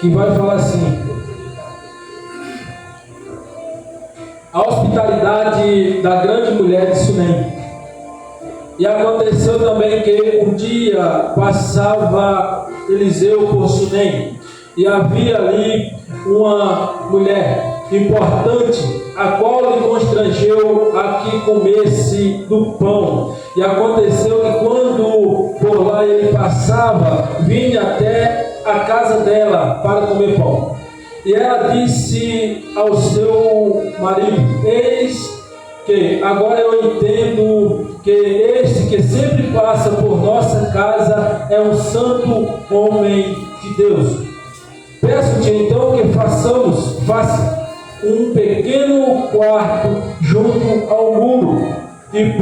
Que vai falar assim: a hospitalidade da grande mulher de Sunem. E aconteceu também que um dia passava Eliseu por Sunem, e havia ali uma mulher importante, a qual lhe constrangeu a que comesse do pão. E aconteceu que quando por lá ele passava, vinha até a casa dela para comer pão. E ela disse ao seu marido: eis que agora eu entendo que este que sempre passa por nossa casa é um santo homem de Deus. Peço-te então que faça um pequeno quarto junto ao muro e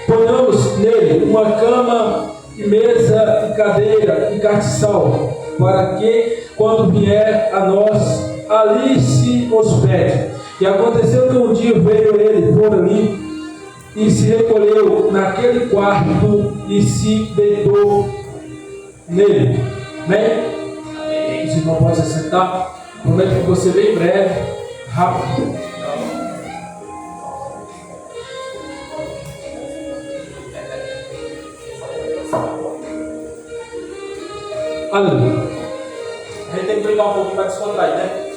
ponhamos nele uma cama e mesa e cadeira e castiçal, para que quando vier a nós ali se hospede. E aconteceu que um dia veio ele por ali e se recolheu naquele quarto e se deitou nele. Amém? Os irmãos podem se sentar. Prometo que você bem breve, rápido. Aleluia. A gente tem que brincar um pouquinho para descontrair, né?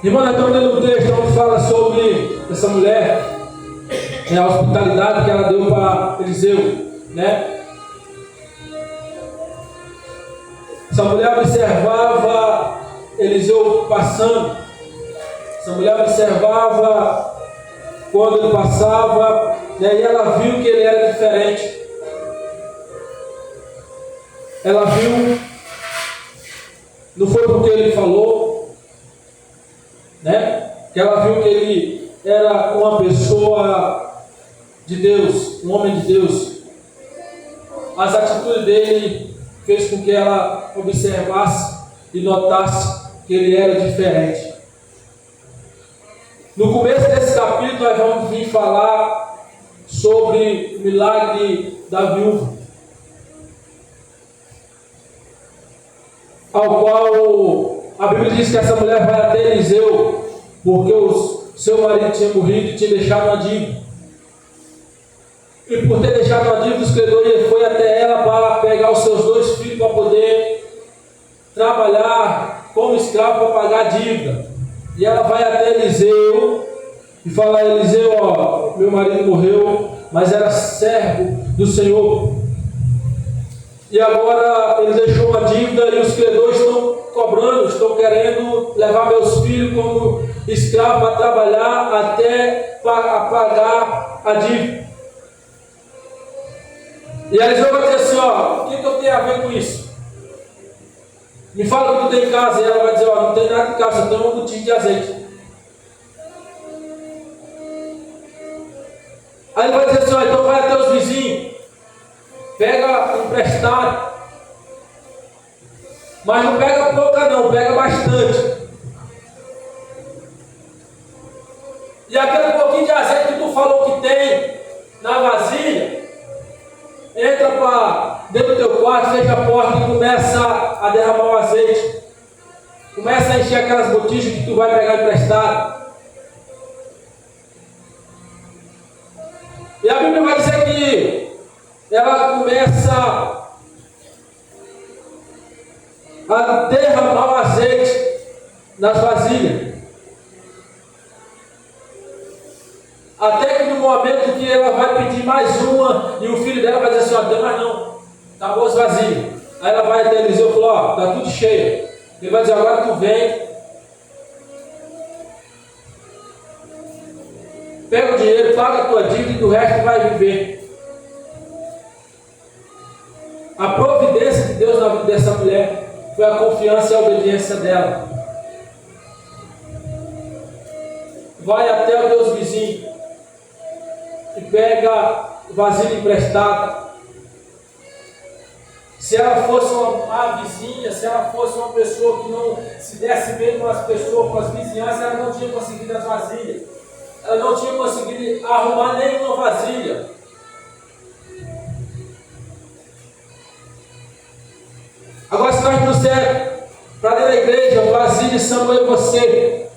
Irmão, nós estamos lendo um texto onde fala sobre essa mulher, a hospitalidade que ela deu para Eliseu, né? Essa mulher observava Eliseu passando. Essa mulher observava quando ele passava, né? E ela viu que ele era diferente. Ela viu, não foi porque ele falou, né? Que ela viu que ele era uma pessoa de Deus, um homem de Deus. As atitudes dele fez com que ela observasse e notasse que ele era diferente. No começo desse capítulo nós vamos vir falar sobre o milagre da viúva, ao qual a Bíblia diz que essa mulher vai até Eliseu porque o seu marido tinha morrido e tinha deixado uma dívida. E por ter deixado uma dívida, os credores foi até ela para pegar os seus 2 filhos para poder trabalhar como escravo para pagar a dívida. E ela vai até Eliseu e fala: Eliseu, ó, meu marido morreu, mas era servo do Senhor. E agora ele deixou uma dívida e os credores estão cobrando, estão querendo levar meus filhos como escravo para trabalhar até pagar a dívida. E Eliseu vai dizer assim: ó, o que eu tenho a ver com isso? Me fala o que tu tem em casa. E ela vai dizer: ó, não tem nada em casa, só tem um botijão de azeite. Aí ele vai dizer assim: ó, então vai até os vizinhos, pega emprestado, mas não pega pouca não, pega bastante. E aquele pouquinho de azeite que tu falou que tem na vasilha, entra para dentro do teu quarto, fecha a porta e começa a derramar o azeite. Começa a encher aquelas botijas que tu vai pegar emprestado. E a Bíblia vai dizer que ela começa a derramar o azeite nas vasilhas. Até que no momento que ela vai pedir mais uma, e o filho dela vai dizer assim: ó, não tem mais não, acabou as vasilhas. Aí ela vai até Eliseu e falou: ó, está tudo cheio. Ele vai dizer: agora tu vem, pega o dinheiro, paga a tua dívida e do resto vai viver. A providência de Deus na vida dessa mulher foi a confiança e a obediência dela. Vai até o Deus vizinho e pega vasilha emprestada. Se ela fosse uma má vizinha, se ela fosse uma pessoa que não se desse bem com as pessoas, com as vizinhanças, ela não tinha conseguido as vasilhas. ela não tinha conseguido arrumar nenhuma vasilha. Agora, se nós trouxermos para dentro da igreja vasilha, Samuel e você,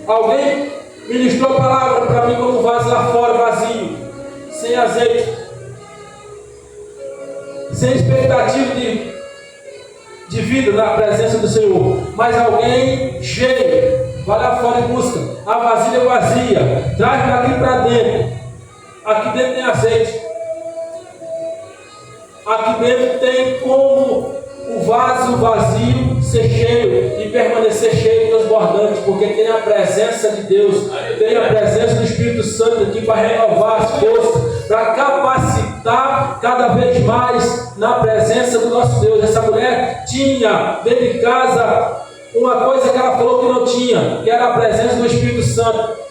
alguém ministrou a palavra para mim como vaso lá fora, vazio, sem azeite, sem expectativa de vida na presença do Senhor, mas alguém cheio, vai lá fora e busca a vasilha vazia, traz daqui para dentro. Aqui dentro tem azeite, aqui dentro tem como o vaso vazio ser cheio e permanecer cheio, transbordante, porque tem a presença de Deus, tem a presença do Espírito Santo aqui para renovar as forças, para capacitar cada vez mais na presença do nosso Deus. Essa mulher tinha dentro de casa uma coisa que ela falou que não tinha, que era a presença do Espírito Santo.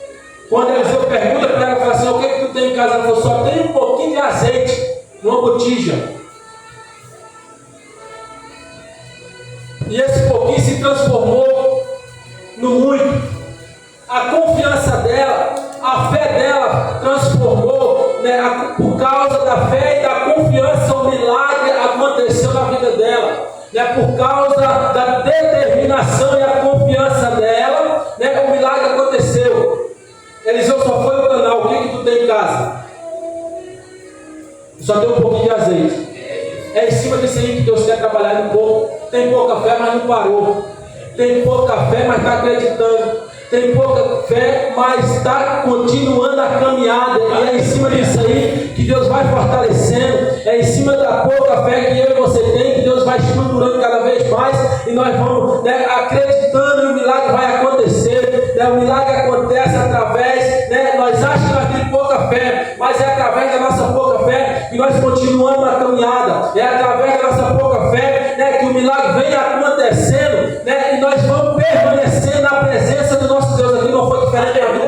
Quando Eliseu pergunta para ela, fala assim: o que é que tu tem em casa? Ela falou: só tem um pouquinho de azeite numa botija. E esse pouquinho se transformou no muito. A confiança dela, a fé dela transformou, né? Por causa da fé e da confiança, o milagre aconteceu na vida dela, né? Por causa da determinação e a confiança dela, né? O milagre aconteceu. Eliseu só foi no canal. O que tu tem em casa? Só tem um pouquinho de azeite. É em cima disso aí que Deus quer trabalhar um pouco. Tem pouca fé, mas não parou. Tem pouca fé, mas está acreditando. Tem pouca fé, mas está continuando a caminhada. E é em cima disso aí que Deus vai fortalecendo. É em cima da pouca fé que eu e você tem que Deus vai estruturando cada vez mais. E nós vamos, né, acreditando e o milagre vai acontecer. Né? O milagre acontece através, né, nós achamos que nós temos pouca fé, mas é através da nossa pouca fé que nós continuamos na caminhada. É através da nossa pouca fé, né, que o milagre vem acontecendo, né, e nós vamos permanecer na presença do nosso Deus. Aqui não foi diferente da vida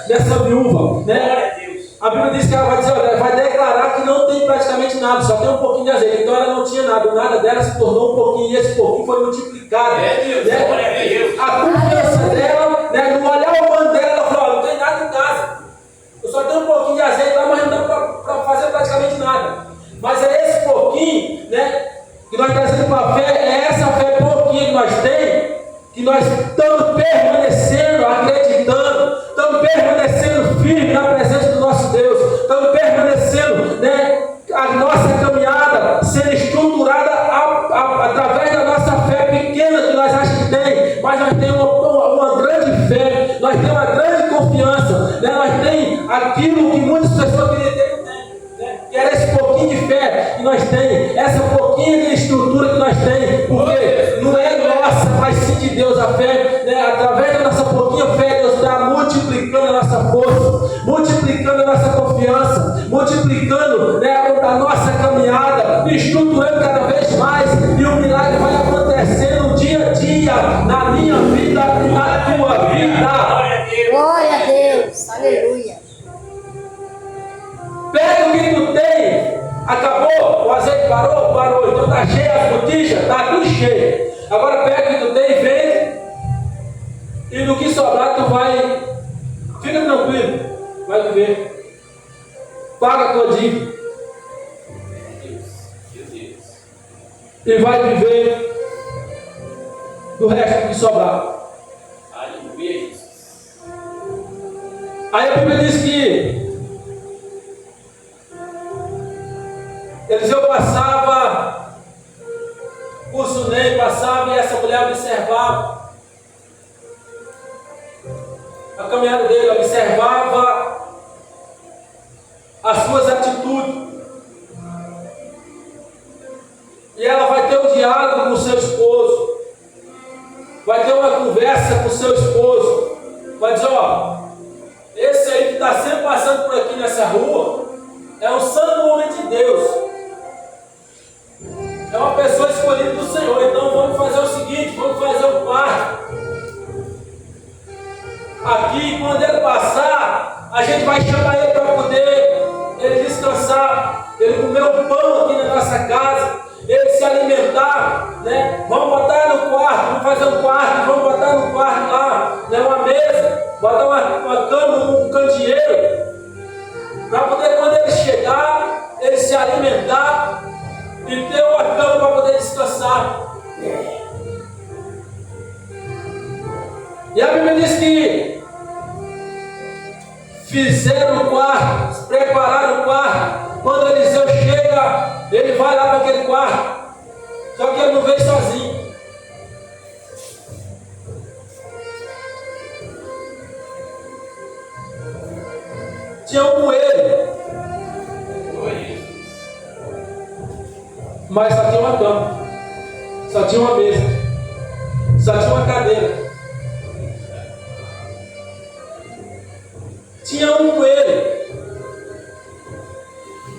dessa viúva, né? A Bíblia diz que ela vai dizer, olha, vai declarar que não tem praticamente nada, só tem um pouquinho de azeite. Então ela não tinha nada, o nada dela se tornou um pouquinho, e esse pouquinho foi multiplicado. Né? A confiança dela, né, no olhar humano dela, ela falou: não tem nada em casa. Eu só tenho um pouquinho de azeite lá, mas não dá para fazer praticamente nada. Mas é esse pouquinho, né, que nós trazemos para a fé, é essa fé pouquinho que nós temos, que nós estamos permanecendo, acreditando, estamos permanecendo firmes na presença do nosso Deus, estamos permanecendo, né, a nossa caminhada sendo estruturada através da nossa fé pequena que nós achamos que tem, mas nós temos uma grande fé, nós temos uma grande confiança, né, nós temos aquilo que muitas pessoas queriam ter, não tem, né, que era esse pouquinho de fé que nós temos, essa pouquinho de estrutura que nós temos, porque não é nossa, mas sim de Deus a fé, né, através da nossa pouquinha fé, Deus está multiplicando a nossa força, multiplicando a nossa confiança, multiplicando, né, a nossa caminhada, estruturando cada vez mais, e o milagre vai acontecendo dia a dia, na minha vida e na tua vida. Glória a Deus, aleluia. Pega o que tu tem, acabou, o azeite parou, então está cheio as botijas, está tudo cheio. Agora pega o que tu tem, vende, e no que sobrar tu vai, fica tranquilo, vai viver, paga a tua dívida, e vai viver do resto que sobrar. Aí a Bíblia diz que Eliseu passava por Sunem, passava, e essa mulher observava a caminhada dele, observava as suas atitudes. E ela vai ter um diálogo com o seu esposo, vai ter uma conversa com o seu esposo, vai dizer: ó, esse aí que está sempre passando por aqui nessa rua é um santo homem de Deus, é uma pessoa escolhida do Senhor. Então vamos fazer o seguinte, vamos fazer um parto aqui, quando ele passar, a gente vai chamar ele para poder ele descansar, ele comer um pão aqui na nossa casa, ele se alimentar, né? Vamos botar no quarto fazer um quarto, vamos botar no quarto lá, né, uma mesa, botar uma cama, um candeeiro, para poder, quando ele chegar, ele se alimentar e ter uma cama para poder descansar. E a Bíblia diz que fizeram o quarto, prepararam o quarto. Quando Eliseu chega, ele vai lá para aquele quarto. Só que ele não veio sozinho. Tinha um com ele. Mas só tinha uma cama. Só tinha uma mesa. Só tinha uma cadeira. Tinha um com ele.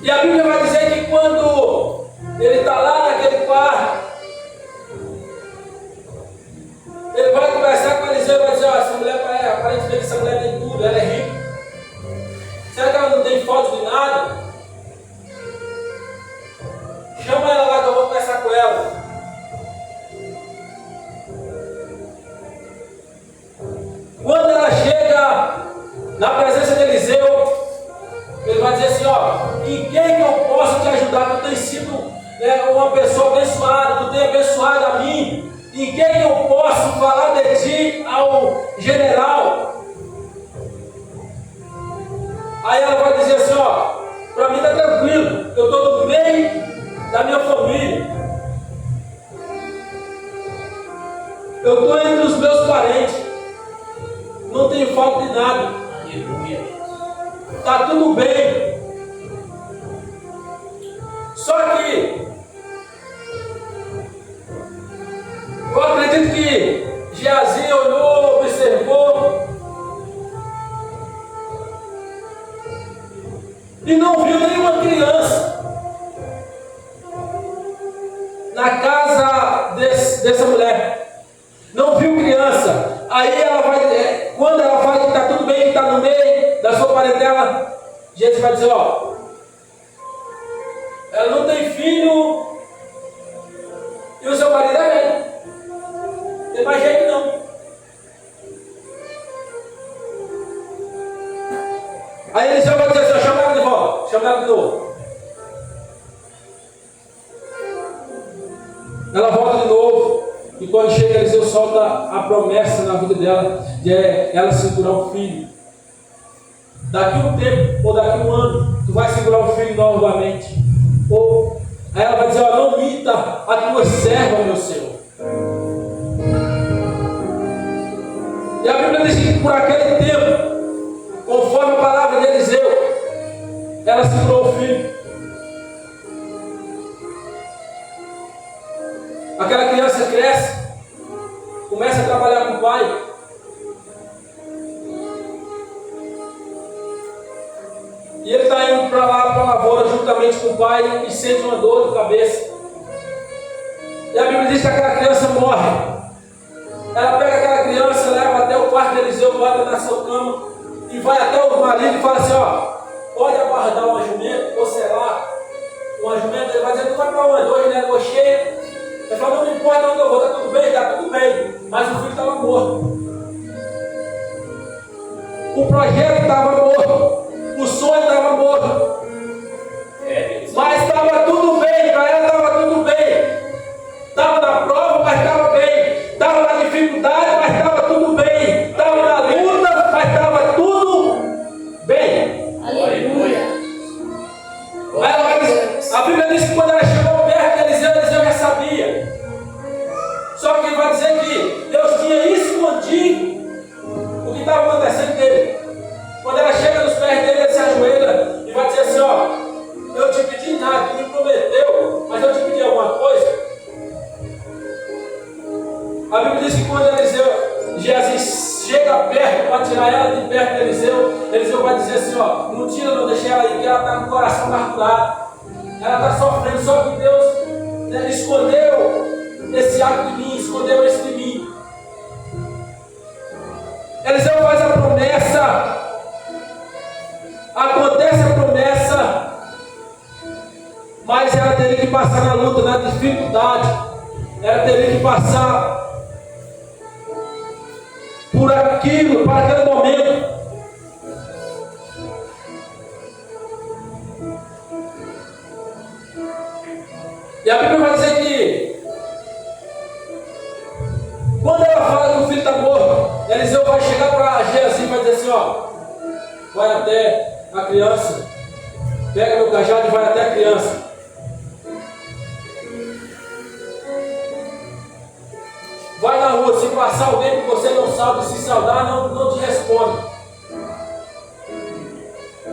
E a Bíblia vai dizer que quando ele está lá naquele quarto, ele vai conversar com Eliseu e vai dizer: essa mulher, aparentemente essa mulher tem tudo, ela é rica. Será que ela não tem falta de nada? Chama ela lá que eu vou conversar com ela. Quando ela chega na presença de Eliseu, ele vai dizer assim: em quem que eu posso te ajudar? Tu tens sido uma pessoa abençoada, tu tem abençoado a mim. Em quem que eu posso falar de ti ao general? Aí ela vai dizer assim: para mim está tranquilo, eu estou no meio da minha família, eu estou entre os meus parentes, não tenho falta de nada. Aleluia. Está tudo bem. Só que eu acredito que Geazi olhou, observou e não viu nenhuma criança na casa dessa mulher. Não viu criança. Aí ela vai, quando ela fala que está tudo bem, que está no meio da sua parentela, Jesus vai dizer: ela não tem filho e o seu marido é velho. Não tem mais jeito não. Aí Eliseu vai dizer assim: chama ela de volta, chama ela de novo. Ela volta de novo. E quando chega, Eliseu solta a promessa na vida dela de ela segurar o filho. Daqui um tempo, ou daqui um ano, tu vai segurar o filho novamente. Aí ela vai dizer: não minta a tua serva, meu Senhor. E a Bíblia diz que por aquele tempo, conforme a palavra de Eliseu, ela segurou o filho. Aquela criança cresce, começa a trabalhar com o pai. E ele está indo para lá, para a lavoura, juntamente com o pai, e sente uma dor de cabeça. E a Bíblia diz que aquela criança morre. Ela pega aquela criança, leva até o quarto de Eliseu, bota na sua cama, e vai até o marido e fala assim: pode aguardar uma jumenta, ou sei lá, uma jumenta. Ele vai dizer: tu vai para onde? Hoje, né? Lua cheia. Ele fala: não importa onde eu vou, está tudo bem, mas o filho estava morto. O projeto estava morto, o sonho estava morto, mas estava tudo bem, para ela estava tudo bem. Estava na prova, mas estava bem. Estava na dificuldade, mas estava tudo bem. Estava na luta, mas estava tudo bem. Aleluia. A Bíblia diz que quando ela chegou perto de Eliseu, Eliseu já sabia. Só que vai dizer que Deus tinha escondido o que estava acontecendo dele. Quando ela chega nos pés dele, ele se ajoelha e vai dizer assim: eu te pedi nada, tu me prometeu, mas eu te pedi alguma coisa. A Bíblia diz que quando Geazi chega perto para tirar ela de perto de Eliseu vai dizer assim: não tira, não deixa ela aí, que ela está com o coração marcado. Ela está sofrendo, só que Deus escondeu esse ato de mim, escondeu isso de mim. Eliseu faz a promessa, acontece a promessa, mas ela teria que passar na luta, na dificuldade, ela teria que passar para aquele momento. E a Bíblia vai dizer que quando ela fala que o filho está morto, Eliseu vai chegar para Geazi e vai dizer assim, ó, vai até a criança, pega meu cajado e vai até a criança. Vai na rua, se passar alguém que você não sabe, se saudar, não te responde.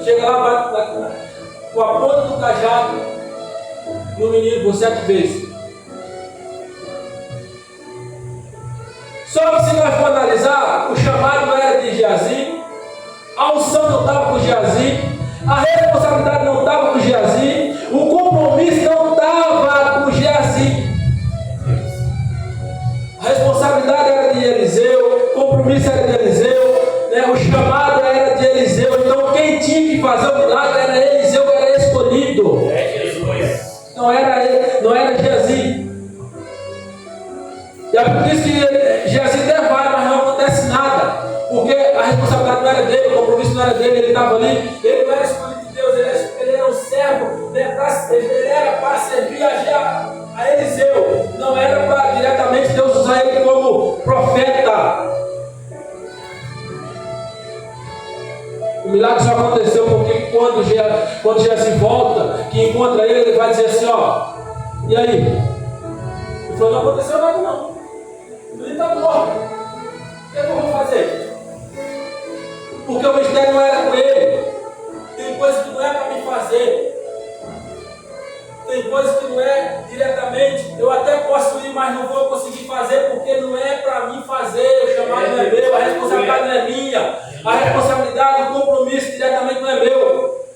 Chega lá, vai com a ponta do cajado no menino por 7 vezes. Só que se nós for analisar, o chamado não era de Geazi, a unção não estava com Geazi, a responsabilidade não estava com Geazi, o compromisso não estava com Geazi. A responsabilidade era de Eliseu, o compromisso era de Eliseu, né? O chamado era de Eliseu. Então quem tinha que fazer o milagre era Eliseu, que era escolhido. Não era ele, não era Geazi. E é por isso que Geazi até vai, mas não acontece nada. Porque a responsabilidade não era dele, o compromisso não era dele, ele estava ali. Ele não era escolhido de Deus, ele era um servo, né? Ele era para servir a Eliseu. Não era para diretamente Deus usar ele como profeta. O milagre só aconteceu porque quando Geazi volta, que encontra ele vai dizer assim, ó, e aí? Ele falou, não aconteceu nada não. Ele está morto. O que eu vou fazer? Porque o mistério não era com ele. Tem coisa que não é para me fazer. Tem coisa que não é diretamente. Eu até posso ir, mas não vou conseguir fazer porque não é para mim fazer. O chamado não é meu, a responsabilidade não é minha. A responsabilidade, o compromisso diretamente não é meu.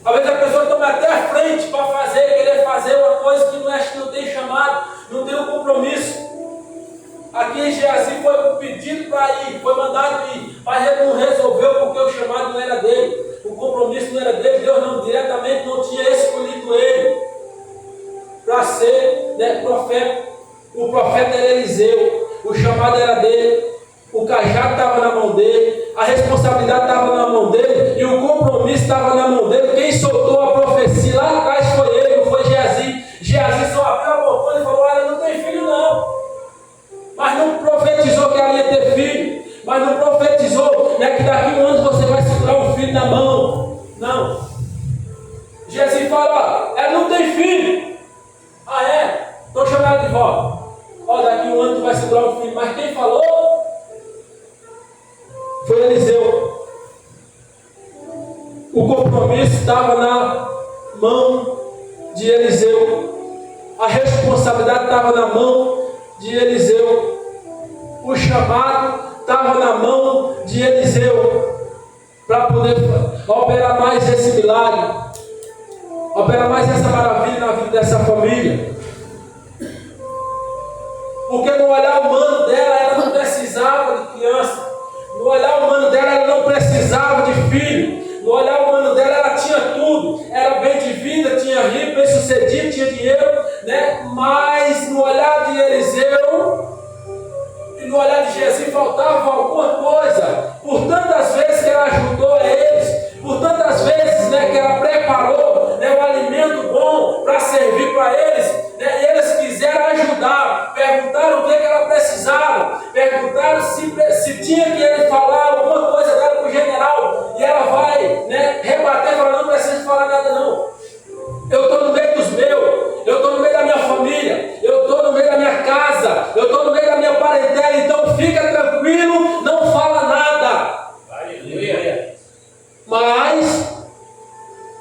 Às vezes a pessoa toma até a frente para fazer, querer fazer uma coisa que não tem chamado, não tem um compromisso. Aqui Geazi foi pedido para ir, foi mandado ir, mas ele não resolveu porque o chamado não era dele, o compromisso não era dele, Deus não diretamente não tinha escolhido ele para ser, né, profeta. O profeta era Eliseu, o chamado era dele, o cajado estava na mão dele, a responsabilidade estava na mão dele e o compromisso estava na mão dele. Quem soltou a profecia lá atrás foi ele, não foi Geazi. Geazi só abriu a boca e falou, olha, não tem filho não. Mas não profetizou que ela ia ter filho. Mas não profetizou, né, que daqui a um ano você vai segurar um filho na mão. Não. Geazi fala, ela não tem filho. Ah é? Estou chamando ela de volta. Ó, daqui a um ano tu vai segurar um filho. Mas quem falou? Foi Eliseu. O compromisso estava na mão de Eliseu. A responsabilidade estava na mão de Eliseu. O chamado estava na mão de Eliseu para poder operar mais esse milagre, operar mais essa maravilha na vida dessa família. Porque no olhar humano dela, ela não precisava de criança. No olhar humano dela, ela não precisava de filho. No olhar humano dela, ela tinha tudo. Era bem de vida, tinha rico, bem sucedido, tinha dinheiro, né? Mas no olhar de Eliseu e no olhar de Geazi faltava alguma coisa. Por tantas vezes que ela ajudou a eles, por tantas vezes, né, que ela preparou, né, um alimento bom para servir para eles, né, e eles quiseram ajudar, perguntaram o que ela precisava, perguntaram se tinha que ele falar alguma coisa dela para o general, e ela vai, né, rebater, falar, não precisa falar nada não. Eu estou no meio dos meus, eu estou no meio da minha família, eu estou no meio da minha casa, eu estou no meio da minha parentela, então fica tranquilo, não fala nada. Aleluia. Mas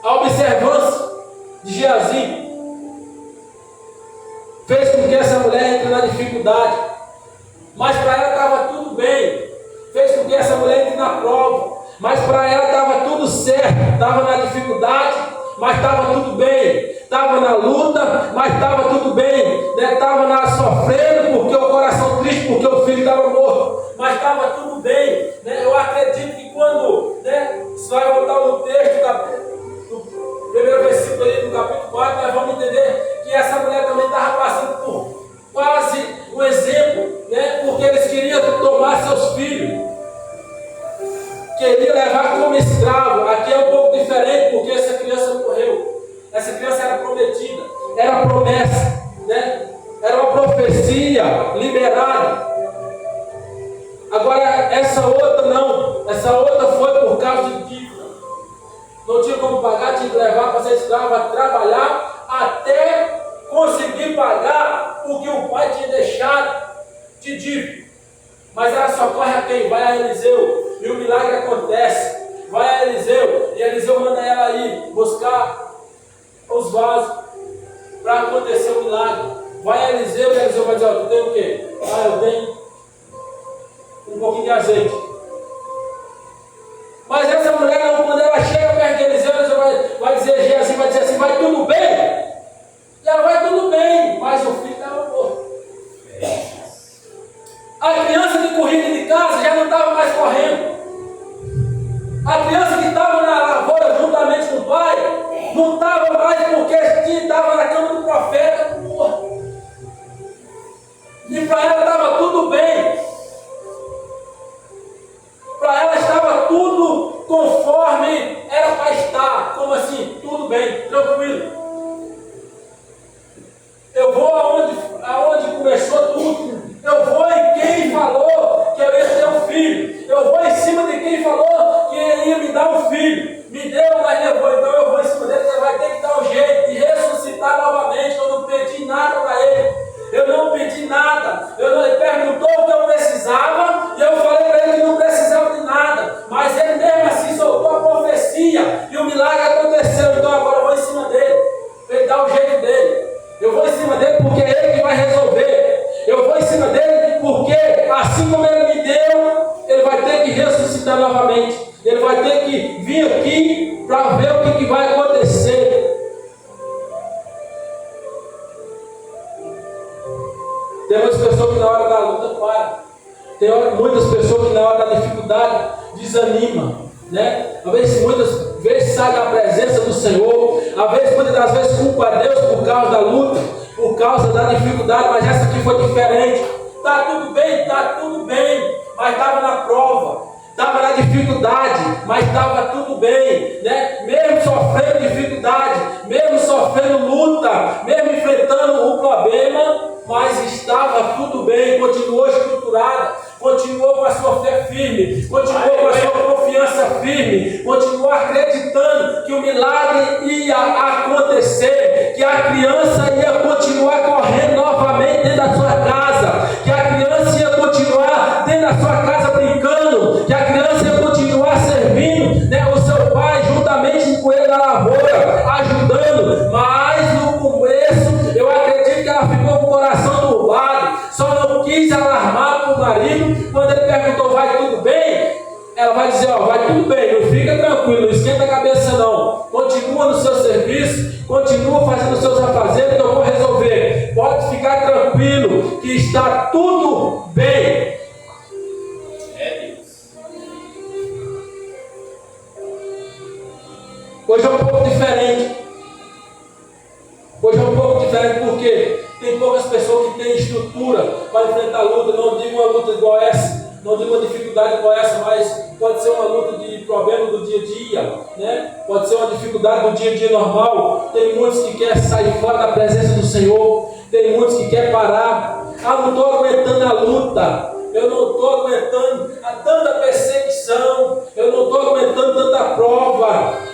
a observância de Geazi fez com que essa mulher entre na dificuldade, mas para ela estava tudo bem. Fez com que essa mulher entre na prova, mas para ela estava tudo certo. Estava na dificuldade, mas estava tudo bem. Estava na luta, mas estava tudo bem. Estava na sofrendo porque o coração triste, porque o filho estava morto, mas estava tudo bem. Eu acredito que quando, você vai voltar no texto, no primeiro versículo aí do capítulo 4, nós vamos entender que essa mulher também estava passando por quase um exemplo, porque eles queriam tomar seus filhos. precisava trabalhar até conseguir pagar o que o pai tinha deixado de dívida. Mas ela socorre a quem? Vai a Eliseu, e o milagre acontece. Vai a Eliseu, e Eliseu manda ela ir buscar os vasos para acontecer o milagre. Vai a Eliseu, e Eliseu vai dizer: ó, tu tem o quê? Ah, eu tenho um pouquinho de azeite. Mas essa mulher, não, quando ela chega perto de Eliseu, Eliseu vai dizer assim, vai tudo bem? E ela vai tudo bem, mas o filho estava morto. A criança que corria de casa já não estava mais correndo. A criança que estava na lavoura juntamente com o pai, não estava mais porque estava na cama do profeta morto. E para ela estava tudo bem. Para ela estava tudo conforme era para estar. Como assim? Tudo bem, tranquilo. Eu vou aonde começou tudo. Eu vou em quem falou que eu ia ter um filho. Eu vou em cima de quem falou que ele ia me dar um filho. Me deu, mas levou. Então eu vou em cima dele. Ele vai ter que dar um jeito de ressuscitar novamente. Eu não pedi nada para ele. Eu não pedi nada. Ele perguntou o que eu precisava e eu falei para ele que não precisava de nada. Mas ele mesmo assim soltou a profecia e o milagre aconteceu. Então agora eu vou em cima dele. Ele dá o jeito dele. Eu vou em cima dele porque é ele que vai resolver. Eu vou em cima dele porque assim como ele me deu, ele vai ter que ressuscitar novamente. Ele vai ter que vir aqui para ver o que vai acontecer. Tem muitas pessoas que na hora da luta param. Tem muitas pessoas que na hora da dificuldade desanimam, né? Muitas vezes sai da presença do Senhor. Muitas das vezes culpa a Deus por causa da luta, por causa da dificuldade, mas essa aqui foi diferente. Está tudo bem, mas estava na prova, estava na dificuldade, mas estava tudo bem, né? Mesmo sofrendo dificuldade, mesmo sofrendo luta, mesmo enfrentando o problema, mas estava tudo bem, continuou estruturada, continuou com a sua fé firme, continuou com a sua confiança firme, continuou acreditando que o milagre ia acontecer, que a criança ia continuar correndo novamente dentro da sua casa, que a criança ia continuar dentro da sua casa brincando, que a criança ia continuar servindo, né, o seu pai juntamente com ele na lavoura, ajudando. Mas no começo eu acredito que ela ficou com o coração turbado, só não quis alarmar para o marido. Quando ele perguntou: vai tudo bem? Ela vai dizer: ó, vai tudo bem, não fica tranquilo, não esquenta a cabeça não, continua no seu serviço, continua fazendo os seus afazeres que eu vou resolver, pode ficar tranquilo que está tudo bem. Hoje é um pouco diferente. Porque tem poucas pessoas que têm estrutura para enfrentar a luta. Não digo uma luta igual essa, não digo uma dificuldade igual essa, mas pode ser uma luta de problema do dia a dia, né? Pode ser uma dificuldade do dia a dia normal. Tem muitos que querem sair fora da presença do Senhor, tem muitos que querem parar. Não estou aguentando a luta, eu não estou aguentando tanta perseguição, eu não estou aguentando tanta prova.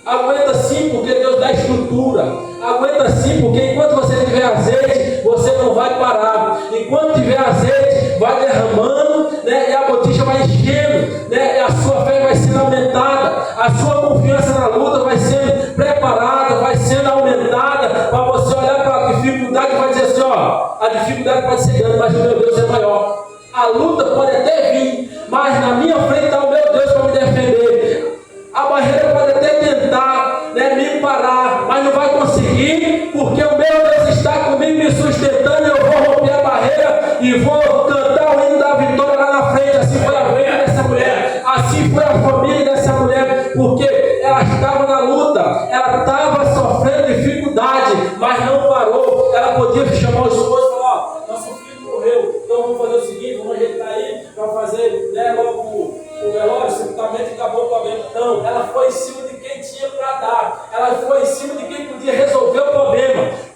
Aguenta sim, porque Deus dá estrutura. Aguenta sim, porque enquanto você tiver azeite, você não vai parar. Enquanto tiver azeite, vai derramando, né? E a botija vai enchendo, né? E a sua fé vai sendo aumentada, a sua confiança na luta vai sendo preparada, vai sendo aumentada, para você olhar para a dificuldade e vai dizer assim: ó, a dificuldade pode ser grande, mas o meu Deus é maior. A luta pode até vir, mas na minha frente está o meu Deus para me defender. A barreira pode até tentar, né, me parar, mas não vai conseguir, porque o meu Deus está comigo me sustentando. E eu vou romper a barreira e vou cantar o hino da vitória lá na frente. Assim foi a vida dessa mulher, assim foi a família dessa mulher, porque ela estava na luta, ela estava sofrendo dificuldade, mas não parou. Ela podia chamar os esposos e falar: ó, nosso filho morreu, então vamos fazer o seguinte, vamos ajeitar aí para fazer, né, logo o velório, simplesmente acabou o problema. Não, ela foi em cima de quem tinha para dar, ela foi em cima de quem podia resolver o problema.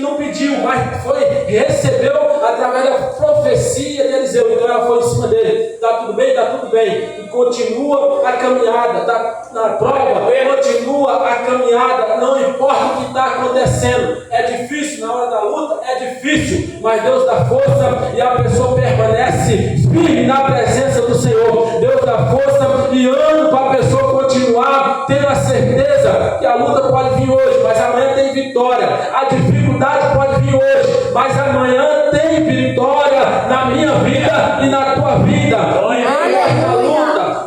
Não pediu, mas recebeu através da profecia de Eliseu. Então ela foi em cima dele. Está tudo bem? Está tudo bem. E continua a caminhada. Está na prova, continua a caminhada. Não importa o que está acontecendo. É difícil, na hora da luta é difícil. Mas Deus dá força e a pessoa permanece firme na presença do Senhor. Deus dá força e ânimo para a pessoa continuar tendo a certeza que a luta pode vir hoje, mas amanhã tem vitória. A dificuldade pode vir hoje, mas amanhã tem vitória na minha vida e na tua vida.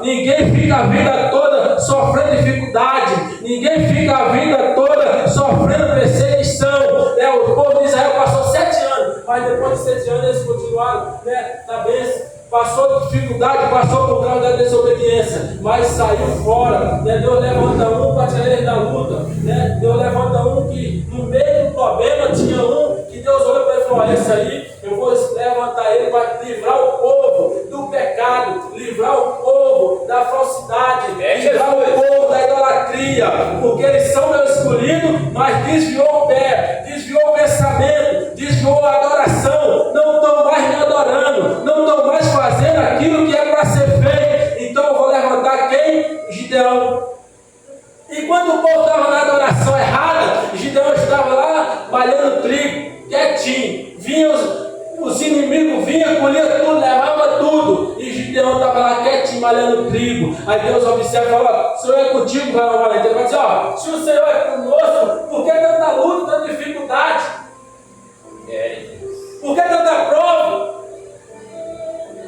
Ninguém fica a vida toda sofrendo dificuldade. Ninguém fica a vida toda sofrendo perseguição. O povo de Israel passou 7 anos, mas depois de 7 anos eles continuaram na bênção. Passou dificuldade, passou por causa da desobediência, mas saiu fora. Deus levanta um para tirar ele da luta. Deus levanta um que no meio do problema tinha um que Deus olhou para ele e falou: olha, esse aí eu vou levantar ele para livrar o povo do pecado, livrar o povo da falsidade, livrar o povo da idolatria, porque eles são meu escolhido, mas desviou o pé, desviou o pensamento, desviou a adoração, não estão mais me adorando, não estão mais fazendo aquilo que é para ser feito. Então eu vou levantar quem? Gideão. E quando o povo estava na adoração errada, Gideão estava lá malhando trigo, quietinho. Vinham os inimigos, vinham, colhia tudo, levava tudo. E Gideão estava lá quietinho, malhando trigo. Aí Deus observa e fala: o Senhor é contigo, varão valente. Ele vai dizer: ó, se o Senhor é conosco, por que tanta luta, tanta dificuldade? Por que tanta prova?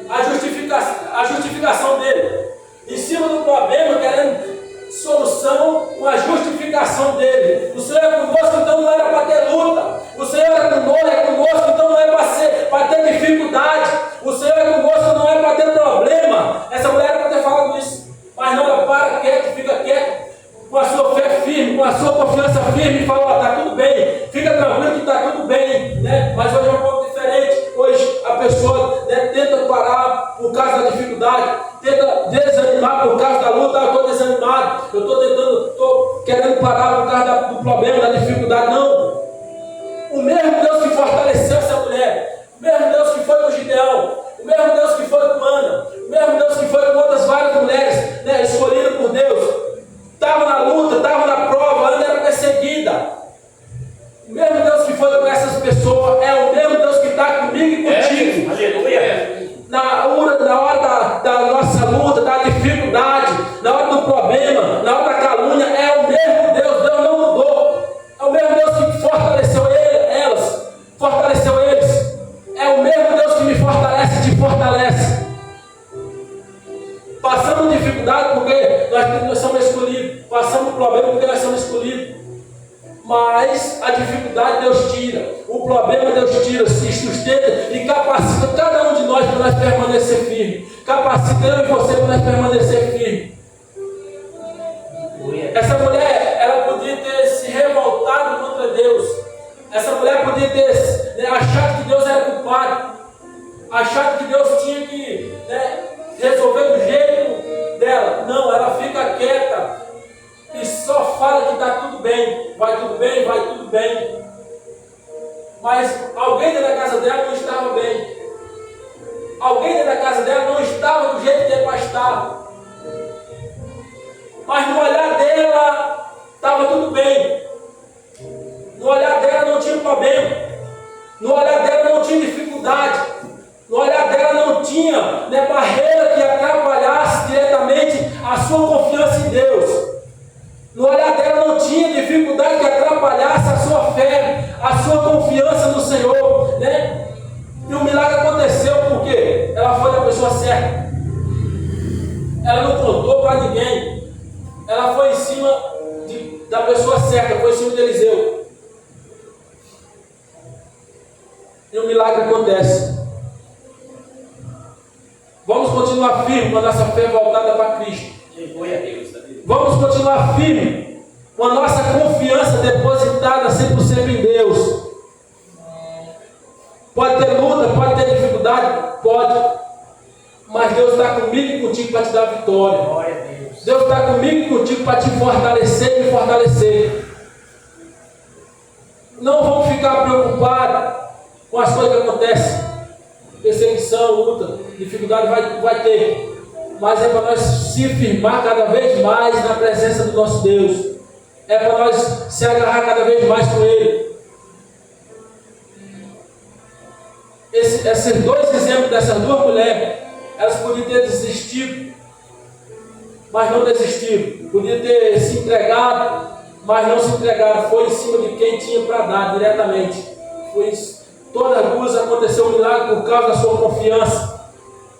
A justificação dele, em cima do problema, querendo solução com a justificação dele. O Senhor é conosco, então não era para ter luta. O Senhor é conosco, então não é para ter dificuldade. O Senhor é conosco, não é para ter problema. Essa mulher era para ter falado isso, mas não, ela para quieto, fica quieto, com a sua fé firme, com a sua confiança firme, e fala: ó, está tudo bem, fica tranquilo que está tudo bem, Mas hoje é um pouco diferente. Hoje a pessoa tenta parar por causa da dificuldade, tenta desanimar por causa da luta. Eu estou desanimado, eu estou querendo parar por causa do problema, da dificuldade. Não, o mesmo Deus que fortaleceu essa mulher, o mesmo Deus que foi com Gideão, o mesmo Deus que foi com Ana, o mesmo Deus que foi com outras várias mulheres, escolhidas por Deus, estava na luta, estava na prova, Ana era perseguida. O mesmo Deus que foi com essas pessoas é o mesmo Deus que está comigo e contigo. Aleluia. Na hora da nossa luta, da dificuldade, na hora do problema, na hora da calúnia, é o mesmo Deus. Deus não mudou. É o mesmo Deus que fortaleceu elas, fortaleceu eles. É o mesmo Deus que me fortalece e te fortalece. Passamos dificuldade porque nós somos escolhidos. Passamos problema porque nós somos escolhidos. Mas a dificuldade Deus tira, o problema Deus tira, se sustenta e capacita cada um de nós para nós permanecer firme. Capacita eu e você para nós permanecer firme. Essa mulher, ela podia ter se revoltado contra Deus. Essa mulher podia ter achado que Deus era culpado, achado que Deus tinha que resolver do jeito dela. Não, ela fica quieta e só fala que está tudo bem, vai tudo bem, vai tudo bem. Mas alguém dentro da casa dela não estava bem. Alguém dentro da casa dela não estava do jeito que era para estar. Mas no olhar dela estava tudo bem. No olhar dela não tinha problema. No olhar dela não tinha dificuldade. No olhar dela não tinha barreira que atrapalhasse diretamente a sua confiança em Deus. No olhar dela não tinha dificuldade que atrapalhasse a sua fé, a sua confiança no Senhor, E o milagre aconteceu porque ela foi da pessoa certa. Ela não contou para ninguém. Ela foi em cima da pessoa certa, foi em cima de Eliseu. E o milagre acontece. Vamos continuar firmes com a nossa fé voltada para Cristo. Vamos continuar firme com a nossa confiança depositada 100% em Deus. Pode ter luta, pode ter dificuldade, pode. Mas Deus está comigo e contigo para te dar vitória. Deus está comigo e contigo para te fortalecer e me fortalecer. Não vamos ficar preocupados com as coisas que acontecem. Perseguição, luta, dificuldade vai ter. Mas é para nós se firmar cada vez mais na presença do nosso Deus. É para nós se agarrar cada vez mais com Ele. Esses dois exemplos dessas duas mulheres, elas podiam ter desistido, mas não desistiram. Podiam ter se entregado, mas não se entregaram. Foi em cima de quem tinha para dar diretamente. Foi todas as duas aconteceu um milagre por causa da sua confiança,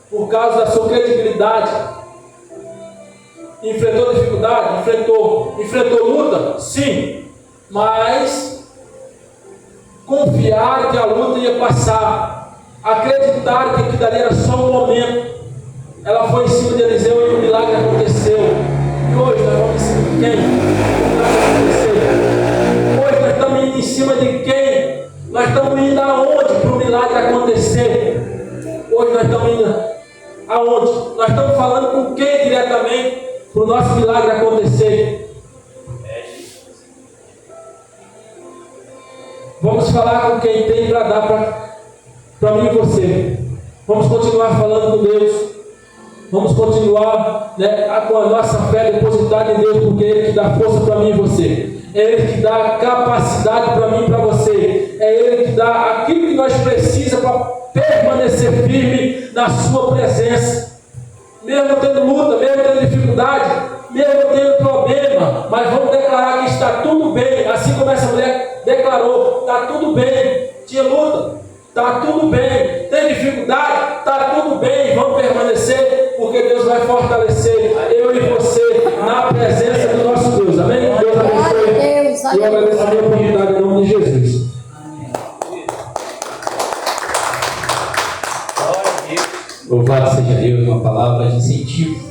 por causa da sua credibilidade. Enfrentou dificuldade? Enfrentou luta? Sim, mas confiaram que a luta ia passar, acreditaram que aquilo ali era só um momento. Ela foi em cima de Eliseu e o milagre aconteceu. E hoje nós vamos em cima de quem? O milagre aconteceu. Hoje nós estamos indo em cima de quem? Nós estamos indo aonde para o milagre acontecer? Hoje nós estamos indo aonde? Nós estamos falando com quem diretamente para o nosso milagre acontecer? Vamos falar com quem tem para dar para mim e você. Vamos continuar falando com Deus. Vamos continuar, com a nossa fé depositada em Deus, porque é Ele que dá força para mim e você. É Ele que dá capacidade para mim e para você. É Ele que dá aquilo que nós precisamos para permanecer firme na Sua presença. Mesmo tendo luta, mesmo tendo dificuldade, mesmo tendo problema, mas vamos declarar que está tudo bem. Assim como essa mulher declarou: está tudo bem. Tinha luta, está tudo bem. Tem dificuldade, está tudo bem. Vamos permanecer, porque Deus vai fortalecer eu e você na presença do nosso Deus. Amém? Deus abençoe. E eu agradeço a minha oportunidade em nome de Jesus. Louvado seja Deus, uma palavra de incentivo